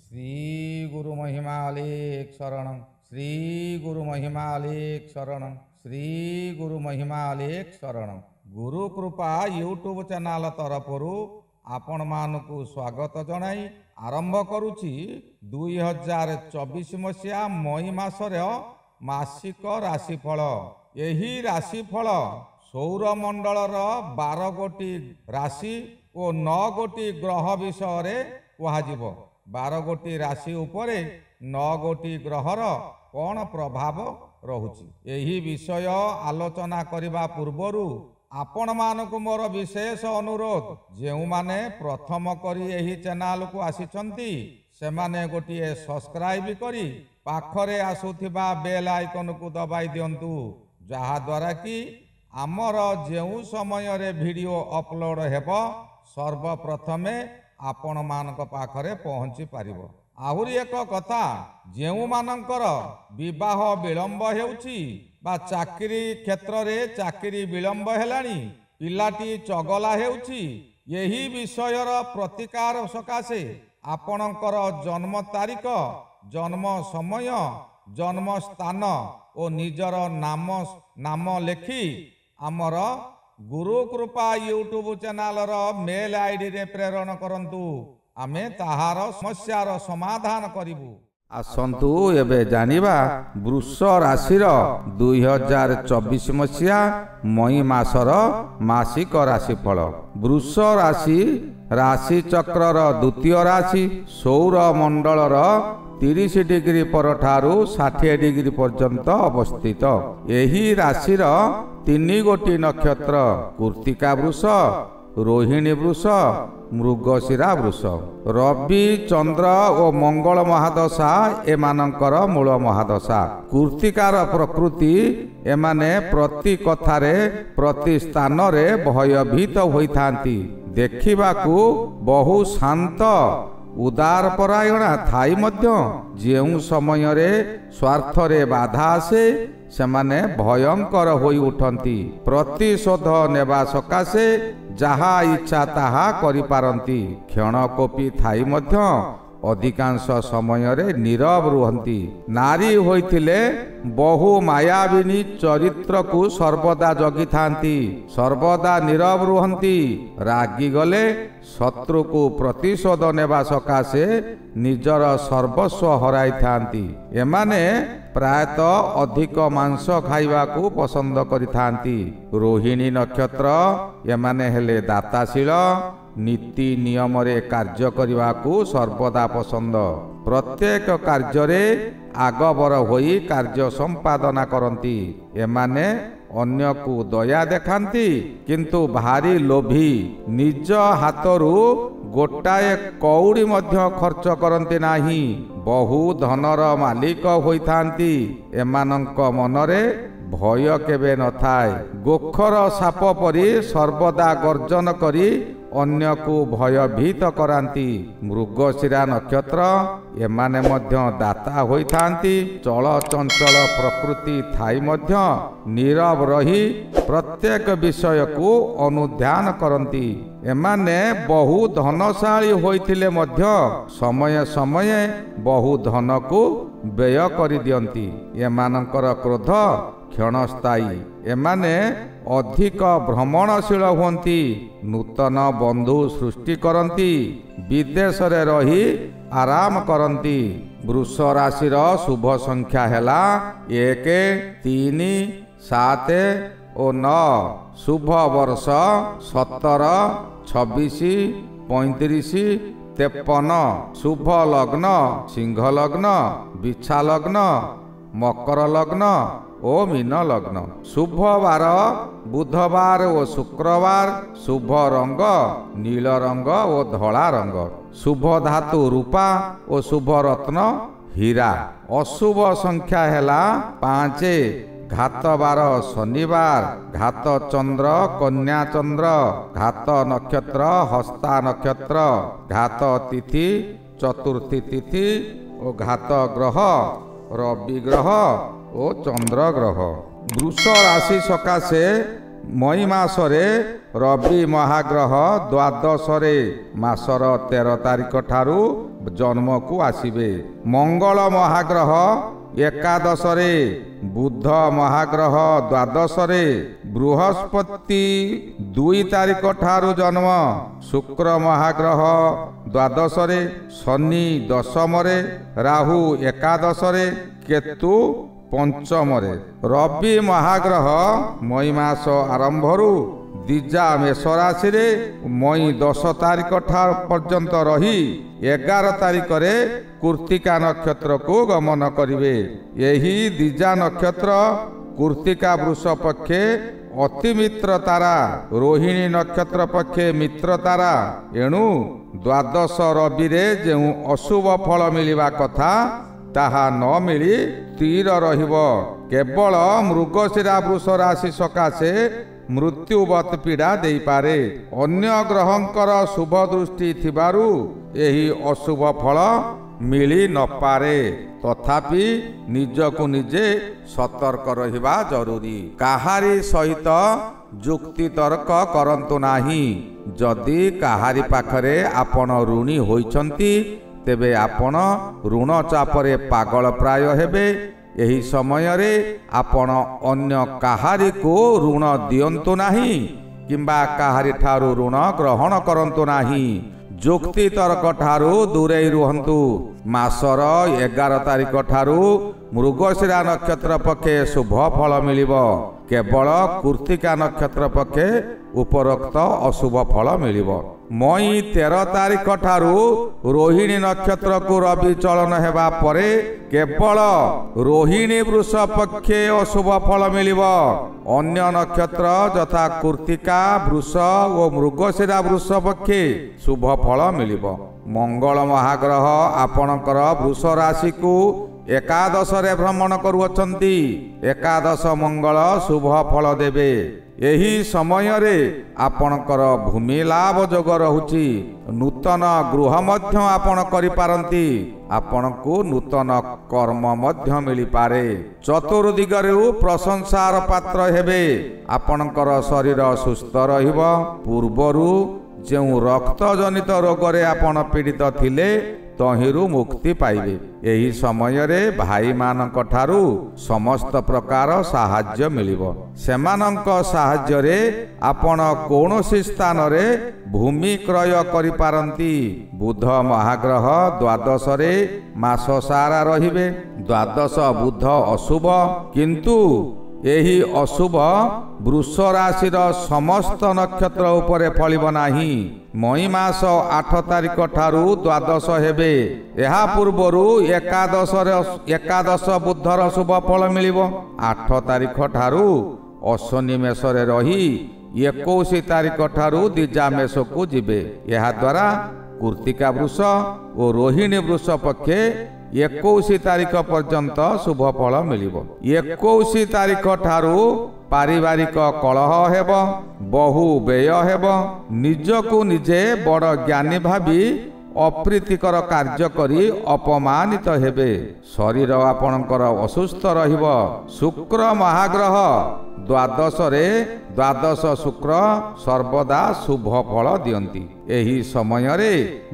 श्री गुरु महिमालेख शरण, श्री गुरु महिमालेख शरण, श्री गुरु महिमालेख शरण। गुरु कृपा यूट्यूब चैनल तरफर आपण मानकु स्वागत जनाई आरंभ करुछि 2024 मसीहा मई मासर मासिक राशिफल। यही राशिफल सौरमंडलर 12 गोटी राशि और 9 गोटी ग्रह विषय कह 12 गोटी राशि उपरे 9 गोटी ग्रहर कौन प्रभाव रहुछि यही विषय आलोचना करने पूर्वर आपण मानकु मोर विशेष अनुरोध, जो माने प्रथम करी यही चैनल को आसिचंती से माने गोटे सब्सक्राइब करी पाखरे आसुथिबा बेल आइकन को दबाई दियंतु, जहा द्वारा कि आमर जो समय रे वीडियो अपलोड हेबो सर्वप्रथमे आपण मानक पाखरे पहुंची पारिबो। आहुरी एक कथा, जो मानकर विवाह विलंब हेउछि बा चाकरी क्षेत्र रे चाकरी विलंब हेलानी, पिलाटी चगला हेउछि, यही विषयर प्रतिकार सकाशे आपणकर जन्म तारीख, जन्म समय, जन्म स्थान और निजर नाम लेखि आमर गुरु कृपा यूट्यूब चैनल मेल आईडी रे प्रेरण करंतु, आमे ताहार समस्यार समाधान करिबु। आसंतु एबे जानिबा वृष राशिर 2024 मसीहा मई मासर मासिक राशिफल। वृष राशि राशि चक्रर द्वितीय राशि, सौर मंडलर 30 डिग्री परठारु 60 डिग्री पर्यंत अवस्थित। यही राशिर 3 गोटी नक्षत्र कृत्तिका वृष, रोहिणी वृष, मृगशिरा वृष। रवि चंद्र और मंगल महादशा एमानंकर मूल महादशा। कृत्तिकार प्रकृति एमाने प्रति कथारे प्रति स्थान रे भयभीत होइथांती, देखिबाकू बहु शांत उदार परायणा थाई मध्य जेउ समय रे स्वार्थ रे बाधा आसे सेमाने भयंकर होई उठंती, प्रतिशोध नेबा सकाशे जहा इच्छा ताहा करि पारंती, क्षणकोपी थाई मध्य अधिकांश समय रे नीरव रुहंती। नारी होइथिले बहु मायाविनी चरित्र को सर्वदा जगी थांती, सर्वदा नीरव रुहंती। रागी गले शत्रु को प्रतिशोध नेबा सकाशे निजर सर्वस्व हराई थांती। एमाने प्रायतः अधिक मांस खाइबा को पसंद करिथांती। रोहिणी नक्षत्र एमाने हेले दाताशील, नीति नियम रे कार्य करने को सर्वदा पसंद। प्रत्येक कार्य रे आगबर होई कार्य संपादना करती। एमाने अन्य को दया देखांती, किंतु भारी लोभी, निज हाथरू गोटाए कौड़ी मध्य खर्च करती नाही। बहु धनर मालिक होइथांती। एमानंक मनरे भय केबे न थाए। गोखर साप परी सर्वदा गर्जन करी अन्य को भयभीत करांती। मृगशिरा नक्षत्र एमाने मध्य दाता होइथांती। चल चंचल प्रकृति थाई मध्य नीरव रही प्रत्येक विषय को अनुध्यान करती। एमाने बहु धनशाली होइथिले मध्य समय समय बहु धन को व्यय करि दियंती। एमानंकर क्रोध क्षणस्थायी। एमाने अधिक भ्रमणशील होती, नूतन बंधु सृष्टि करती, विदेश रे रही आराम करती। वृष राशिर शुभ संख्या हैला 1, 3, 7 और 9। शुभ वर्ष 17, 26, 35, 53। शुभ लग्न सिंह लग्न, बिछा लग्न, मकर लग्न ओ मीन लग्न। शुभ बार बुधवार और शुक्रवार। शुभ रंग नील रंग और धला रंग। शुभ धातु रूपा और शुभ रत्न हीरा। अशुभ संख्या हैला 5। घात बार शनिवार। घात चंद्र कन्या चंद्र। घात नक्षत्र हस्ता नक्षत्र। घात तिथि चतुर्थी तिथि और घात ग्रह रवि ग्रह ओ चंद्र ग्रह। वृष राशि सकाशे मई मासरे रवि महाग्रह द्वादश रे मासर 13 तारिख ठारू ଜନ୍ମକୁ ଆସିବେ। ମଙ୍ଗଳ ମହାଗ୍ରହ ଏକାଦଶରେ, ବୁଧ ମହାଗ୍ରହ ଦ୍ୱାଦଶରେ, ବୃହସ୍ପତି 2 ତାରିଖ ଠାରୁ ଜନ୍ମ, ଶୁକ୍ର ମହାଗ୍ରହ ଦ୍ୱାଦଶରେ, ଶନି ଦଶମରେ, ରାହୁ ଏକାଦଶରେ, କେତୁ ପଞ୍ଚମରେ। ରବି ମହାଗ୍ରହ ମଇ ମାସ ଆରମ୍ଭରୁ ଦିଜା ମେଷ ରାଶିରେ ମଇ 10 ତାରିଖ ପର୍ଯ୍ୟନ୍ତ ରହି 11 ତାରିଖରେ କୃତ୍ତିକା ନକ୍ଷତ୍ରକୁ ଗମନ କରିବେ। ଏହି ଦିଜା ନକ୍ଷତ୍ର କୃତ୍ତିକା ବୃଷ ପକ୍ଷେ ଅତି ମିତ୍ର ତାରା, ରୋହିଣୀ ନକ୍ଷତ୍ର ପକ୍ଷେ ମିତ୍ର ତାରା। ଏଣୁ ଦ୍ୱାଦଶ ରବିରେ ଯେଉଁ ଅଶୁଭ ଫଳ ମିଳିବା କଥା ତାହା ନ ମିଳି ସ୍ଥିର ରହିବ। କେବଳ ମୃଗଶିରା ବୃଷ ରାଶି ସକାଶେ ମୃତ୍ୟୁବତ୍ ପୀଡ଼ା ଦେଇପାରେ। ଅନ୍ୟ ଗ୍ରହଙ୍କର ଶୁଭ ଦୃଷ୍ଟି ଥିବାରୁ ଏହି ଅଶୁଭ ଫଳ ମିଳି ନପାରେ। ତଥାପି ନିଜକୁ ନିଜେ ସତର୍କ ରହିବା ଜରୁରୀ। କାହାରି ସହିତ ଯୁକ୍ତି ତର୍କ କରନ୍ତୁ ନାହିଁ। ଯଦି କାହାରି ପାଖରେ ଆପଣ ଋଣୀ ହୋଇଛନ୍ତି ତେବେ ଆପଣ ଋଣ ଚାପରେ ପାଗଳ ପ୍ରାୟ ହେବେ। ଏହି ସମୟରେ ଆପଣ ଅନ୍ୟ କାହାରିକୁ ଋଣ ଦିଅନ୍ତୁ ନାହିଁ କିମ୍ବା କାହାରି ଠାରୁ ଋଣ ଗ୍ରହଣ କରନ୍ତୁ ନାହିଁ। ଯୁକ୍ତି ତର୍କ ଠାରୁ ଦୂରେଇ ରୁହନ୍ତୁ। ମାସର 11 ତାରିଖ ଠାରୁ ମୃଗଶିରା ନକ୍ଷତ୍ର ପକ୍ଷେ ଶୁଭ ଫଳ ମିଳିବ। କେବଳ କୃତ୍ତିକା ନକ୍ଷତ୍ର ପକ୍ଷେ ଉପରୋକ୍ତ ଅଶୁଭ ଫଳ ମିଳିବ। ମଇ 13 ତାରିଖ ଠାରୁ ରୋହିଣୀ ନକ୍ଷତ୍ରକୁ ରବି ଚଳନ ହେବା ପରେ କେବଳ ରୋହିଣୀ ବୃଷ ପକ୍ଷେ ଅଶୁଭ ଫଳ ମିଳିବ। ଅନ୍ୟ ନକ୍ଷତ୍ର ଯଥା କୃତ୍ତିକା ବୃଷ ଓ ମୃଗଶିରା ବୃଷ ପକ୍ଷେ ଶୁଭ ଫଳ ମିଳିବ। ମଙ୍ଗଳ ମହାଗ୍ରହ ଆପଣଙ୍କର ବୃଷ ରାଶିକୁ ଏକାଦଶରେ ଭ୍ରମଣ କରୁଅଛନ୍ତି। ଏକାଦଶ ମଙ୍ଗଳ ଶୁଭ ଫଳ ଦେବେ। ଏହି ସମୟରେ ଆପଣଙ୍କର ଭୂମି ଲାଭ ଯୋଗ ରହୁଛି। ନୂତନ ଗୃହ ମଧ୍ୟ ଆପଣ କରିପାରନ୍ତି। ଆପଣଙ୍କୁ ନୂତନ କର୍ମ ମଧ୍ୟ ମିଳିପାରେ। ଚତୁର୍ଦିଗରୁ ପ୍ରଶଂସାର ପାତ୍ର ହେବେ। ଆପଣଙ୍କର ଶରୀର ସୁସ୍ଥ ରହିବ। ପୂର୍ବରୁ ଯେଉଁ ରକ୍ତ ଜନିତ ରୋଗରେ ଆପଣ ପୀଡ଼ିତ ଥିଲେ ତହିଁରୁ ମୁକ୍ତି ପାଇବେ। ଏହି ସମୟରେ ଭାଇମାନଙ୍କ ଠାରୁ ସମସ୍ତ ପ୍ରକାର ସାହାଯ୍ୟ ମିଳିବ। ସେମାନଙ୍କ ସାହାଯ୍ୟରେ ଆପଣ କୌଣସି ସ୍ଥାନରେ ଭୂମି କ୍ରୟ କରିପାରନ୍ତି। ବୁଧ ମହାଗ୍ରହ ଦ୍ୱାଦଶରେ ମାସ ସାରା ରହିବେ। ଦ୍ୱାଦଶ ବୁଧ ଅଶୁଭ, କିନ୍ତୁ ଏହି ଅଶୁଭ ବୃଷ ରାଶିର ସମସ୍ତ ନକ୍ଷତ୍ର ଉପରେ ଫଳିବ ନାହିଁ। ମଇ ମାସ 8 ତାରିଖ ଠାରୁ ଦ୍ୱାଦଶ ହେବେ। ଏହା ପୂର୍ବରୁ ଏକାଦଶ ବୁଧର ଶୁଭ ଫଳ ମିଳିବ। 8 ତାରିଖ ଠାରୁ ଅଶ୍ୱିନୀ ମେଷରେ ରହି 21 ତାରିଖ ଠାରୁ ଦିଜା ମେଷକୁ ଯିବେ। ଏହାଦ୍ୱାରା କୃତ୍ତିକା ବୃଷ ଓ ରୋହିଣୀ ବୃଷ ପକ୍ଷେ 21 ତାରିଖ ପର୍ଯ୍ୟନ୍ତ ଶୁଭ ଫଳ ମିଳିବ। 21 ତାରିଖ ଠାରୁ ପାରିବାରିକ କଳହ ହେବ, ବହୁ ବ୍ୟୟ ହେବ। ନିଜକୁ ନିଜେ ବଡ଼ ଜ୍ଞାନୀ ଭାବି ଅପ୍ରୀତିକର କାର୍ଯ୍ୟ କରି ଅପମାନିତ ହେବେ। ଶରୀର ଆପଣଙ୍କର ଅସୁସ୍ଥ ରହିବ। ଶୁକ୍ର ମହାଗ୍ରହ ଦ୍ୱାଦଶରେ, ଦ୍ୱାଦଶ ଶୁକ୍ର ସର୍ବଦା ଶୁଭ ଫଳ ଦିଅନ୍ତି। ଏହି ସମୟରେ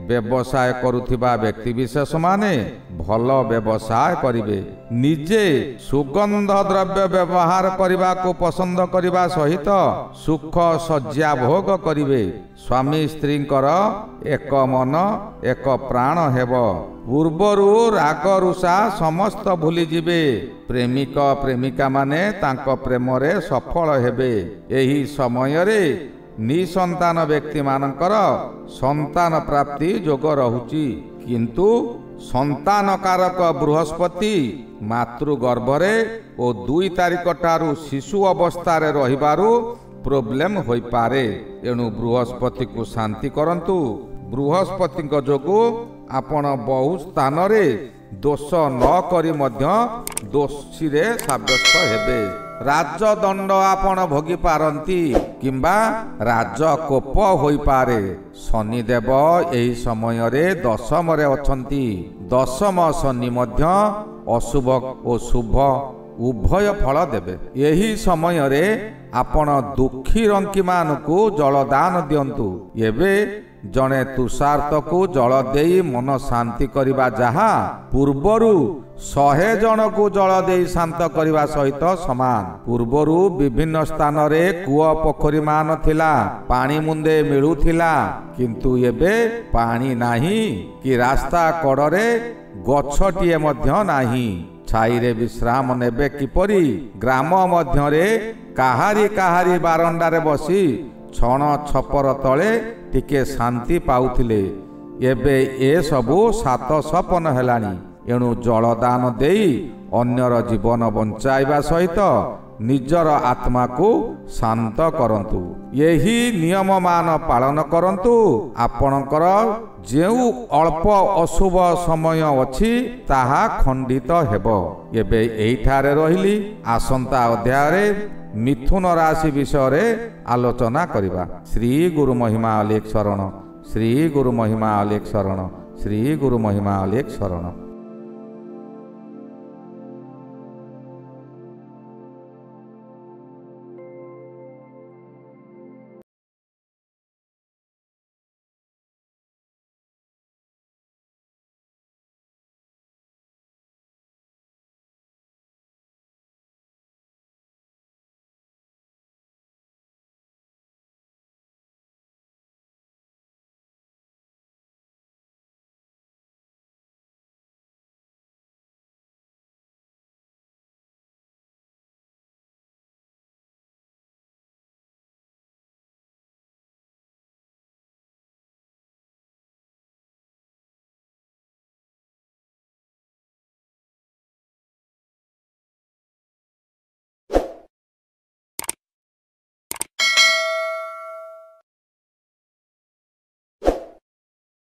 ବ୍ୟବସାୟ କରୁଥିବା ବ୍ୟକ୍ତିବିଶେଷମାନେ ଭଲ ବ୍ୟବସାୟ କରିବେ। ନିଜେ ସୁଗନ୍ଧ ଦ୍ରବ୍ୟ ବ୍ୟବହାର କରିବାକୁ ପସନ୍ଦ କରିବା ସହିତ ସୁଖ ଶଯ୍ୟା ଭୋଗ କରିବେ। ସ୍ୱାମୀ ସ୍ତ୍ରୀଙ୍କର ଏକ ମନ ଏକ ପ୍ରାଣ ହେବ। ପୂର୍ବରୁ ରାଗ ରୁଷା ସମସ୍ତ ଭୁଲିଯିବେ। ପ୍ରେମିକ ପ୍ରେମିକାମାନେ ତାଙ୍କ ପ୍ରେମରେ ସଫଳ ହେବେ। ଏହି ସମୟରେ ନିଃସନ୍ତାନ ବ୍ୟକ୍ତିମାନଙ୍କର ସନ୍ତାନ ପ୍ରାପ୍ତି ଯୋଗ ରହୁଛି, କିନ୍ତୁ ସନ୍ତାନକାରକ ବୃହସ୍ପତି ମାତୃଗର୍ଭରେ ଓ 2 ତାରିଖ ଠାରୁ ଶିଶୁ ଅବସ୍ଥାରେ ରହିବାରୁ ପ୍ରୋବ୍ଲେମ ହୋଇପାରେ। ଏଣୁ ବୃହସ୍ପତିକୁ ଶାନ୍ତି କରନ୍ତୁ। ବୃହସ୍ପତିଙ୍କ ଯୋଗୁଁ ଆପଣ ବହୁ ସ୍ଥାନରେ ଦୋଷ ନ କରି ମଧ୍ୟ ଦୋଷୀରେ ସାବ୍ୟସ୍ତ ହେବେ। ରାଜଦଣ୍ଡ ଆପଣ ଭୋଗି ପାରନ୍ତି କିମ୍ବା ରାଜକୋପ ହୋଇପାରେ। ଶନିଦେବ ଏହି ସମୟରେ ଦଶମରେ ଅଛନ୍ତି। ଦଶମ ଶନି ମଧ୍ୟ ଅଶୁଭ ଓ ଶୁଭ ଉଭୟ ଫଳ ଦେବେ। ଏହି ସମୟରେ ଆପଣ ଦୁଃଖୀ ରଙ୍କିମାନଙ୍କୁ ଜଳଦାନ ଦିଅନ୍ତୁ। ଏବେ ଜଣେ ତୁଷାର୍ତ୍ତକୁ ଜଳ ଦେଇ ମନ ଶାନ୍ତି କରିବା ଯାହା ପୂର୍ବରୁ 100 ଜଣକୁ ଜଳ ଦେଇ ଶାନ୍ତ କରିବା ସହିତ ସମାନ। ପୂର୍ବରୁ ବିଭିନ୍ନ ସ୍ଥାନରେ କୂଅ ପୋଖରୀ ମାନ ଥିଲା, ପାଣି ମୁନ୍ଦେ ମିଳୁଥିଲା, କିନ୍ତୁ ଏବେ ପାଣି ନାହିଁ କି ରାସ୍ତା କଡ଼ରେ ଗଛଟିଏ ମଧ୍ୟ ନାହିଁ। ଛାଇରେ ବିଶ୍ରାମ ନେବେ କିପରି? ଗ୍ରାମ ମଧ୍ୟରେ କାହାରି ବାରଣ୍ଡାରେ ବସି ଛଣ ଛପର ତଳେ ଟିକେ ଶାନ୍ତି ପାଉଥିଲେ। ଏବେ ଏସବୁ ସାତ ସପନ ହେଲାଣି। ଏଣୁ ଜଳଦାନ ଦେଇ ଅନ୍ୟର ଜୀବନ ବଞ୍ଚାଇବା ସହିତ ନିଜର ଆତ୍ମାକୁ ଶାନ୍ତ କରନ୍ତୁ। ଏହି ନିୟମମାନ ପାଳନ କରନ୍ତୁ। ଆପଣଙ୍କର ଯେଉଁ ଅଳ୍ପ ଅଶୁଭ ସମୟ ଅଛି ତାହା ଖଣ୍ଡିତ ହେବ। ଏବେ ଏଇଠାରେ ରହିଲି। ଆସନ୍ତା ଅଧ୍ୟାୟରେ ମିଥୁନ ରାଶି ବିଷୟରେ ଆଲୋଚନା କରିବା। ଶ୍ରୀ ଗୁରୁ ମହିମା ଅଲେଖ ଶରଣ। ଶ୍ରୀ ଗୁରୁ ମହିମା ଅଲେଖ ଶରଣ। ଶ୍ରୀ ଗୁରୁ ମହିମା ଅଲେଖ ଶରଣ।